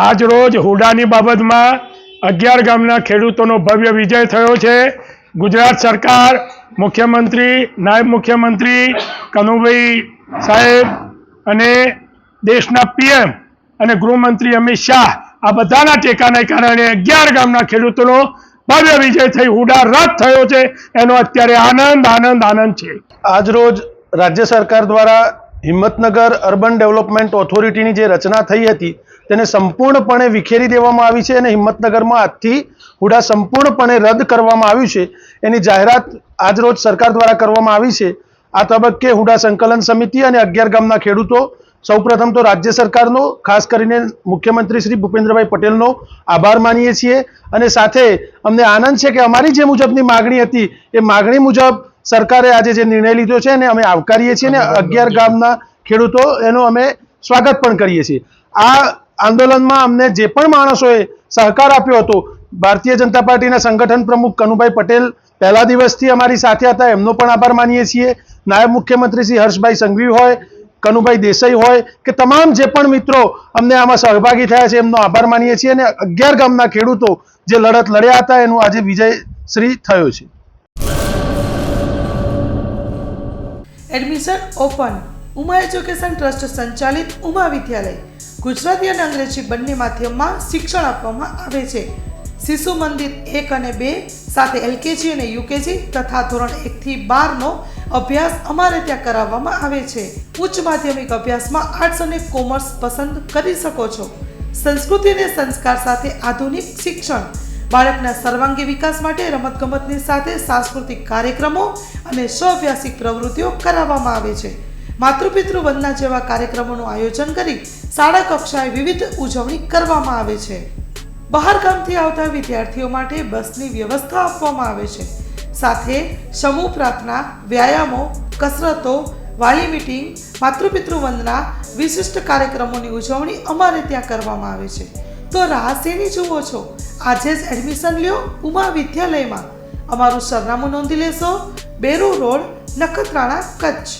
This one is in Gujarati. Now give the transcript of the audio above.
આજ રોજ હુડાની બાબતમાં 11 ગામના ખેડૂતોનો ભવ્ય વિજય થયો છે. ગુજરાત સરકાર, મુખ્યમંત્રી, નાયબ મુખ્યમંત્રી કનુભાઈ સાહેબ અને દેશના પીએમ અને ગૃહમંત્રી અમિત શાહ આ બધાના ટેકાના કારણે 11 ગામના ખેડૂતોનો ભવ્ય વિજય થઈ હુડા રદ થયો છે. એનો અત્યારે આનંદ છે. આજ રોજ રાજ્ય સરકાર દ્વારા હિંમતનગર અર્બન ડેવલપમેન્ટ ઓથોરિટીની જે રચના થઈ હતી તેને સંપૂર્ણપણે વિખેરી દેવામાં આવી છે અને હિંમતનગરમાં આજથી હુડા સંપૂર્ણપણે રદ કરવામાં આવ્યું છે. એની જાહેરાત આજ રોજ સરકાર દ્વારા કરવામાં આવી છે. આ તબક્કે હુડા સંકલન સમિતિ અને 11 ગામના ખેડૂતો સૌપ્રથમ તો રાજ્ય સરકારનો, ખાસ કરીને મુખ્યમંત્રી શ્રી ભૂપેન્દ્રભાઈ પટેલનો આભાર માનીએ છીએ અને સાથે અમને આનંદ છે કે અમારી જે મુજબની માગણી હતી એ માગણી મુજબ સરકારે આજે જે નિર્ણય લીધો છે ને અમે આવકારીએ છીએ અને 11 ગામના ખેડૂતો એનો અમે સ્વાગત પણ કરીએ છીએ. આ આંદોલનમાં અમને જે પણ માણસોએ સહકાર આપ્યો હતો, ભારતીય જનતા પાર્ટીના સંગઠન પ્રમુખ કનુભાઈ પટેલ પહેલા દિવસથી અમારી સાથે હતા, એમનો પણ આભાર માનીએ છીએ. નાયબ મુખ્યમંત્રી શ્રી હર્ષભાઈ સંઘવી હોય, કનુભાઈ દેસાઈ હોય કે તમામ જે પણ મિત્રો અમને આમાં સહભાગી થયા છે એમનો આભાર માનીએ છીએ અને 11 ગામના ખેડૂતો જે લડત લડ્યા હતા એનું આજે વિજય શ્રી થયો છે. Admission open. Uma education trust સંચાલિત ઉમા વિદ્યાલય ગુજરાતી અને અંગ્રેજી બંને માધ્યમમાં શિક્ષણ આપવામાં આવે છે. શિશુ મંદિર 1 અને 2 સાથે એલકેજી અને યુકેજી તથા ધોરણ 1 થી 12નો અભ્યાસ અમારે ત્યાં કરાવવામાં આવે છે. ઉચ્ચ માધ્યમિક અભ્યાસમાં આર્ટ્સ અને કોમર્સ પસંદ કરી શકો છો. સંસ્કૃતિ અને સંસ્કાર સાથે આધુનિક શિક્ષણ. બાળકના સર્વાંગી વિકાસ માટે રમતગમતની સાથે સાંસ્કૃતિક કાર્યક્રમો અને સ્વઅભ્યાસિક પ્રવૃત્તિઓ કરાવવામાં આવે છે. માતૃપિતૃ વંદના જેવા કાર્યક્રમોનું આયોજન કરી શાળા કક્ષાએ વિવિધ ઉજવણી કરવામાં આવે છે. બહાર ગામથી આવતા વિદ્યાર્થીઓ માટે બસની વ્યવસ્થા આપવામાં આવે છે. સાથે સમૂહ પ્રાર્થના, વ્યાયામો, કસરતો, વાલી મીટિંગ, માતૃપિતૃ વંદના, વિશિષ્ટ કાર્યક્રમોની ઉજવણી અમારે ત્યાં કરવામાં આવે છે. તો રાહ શેની જુઓ છો? આજે જ એડમિશન લ્યો ઉમા વિદ્યાલયમાં. અમારું સરનામું નોંધી લેશો: બેરુ રોડ, નખત્રાણા, કચ્છ.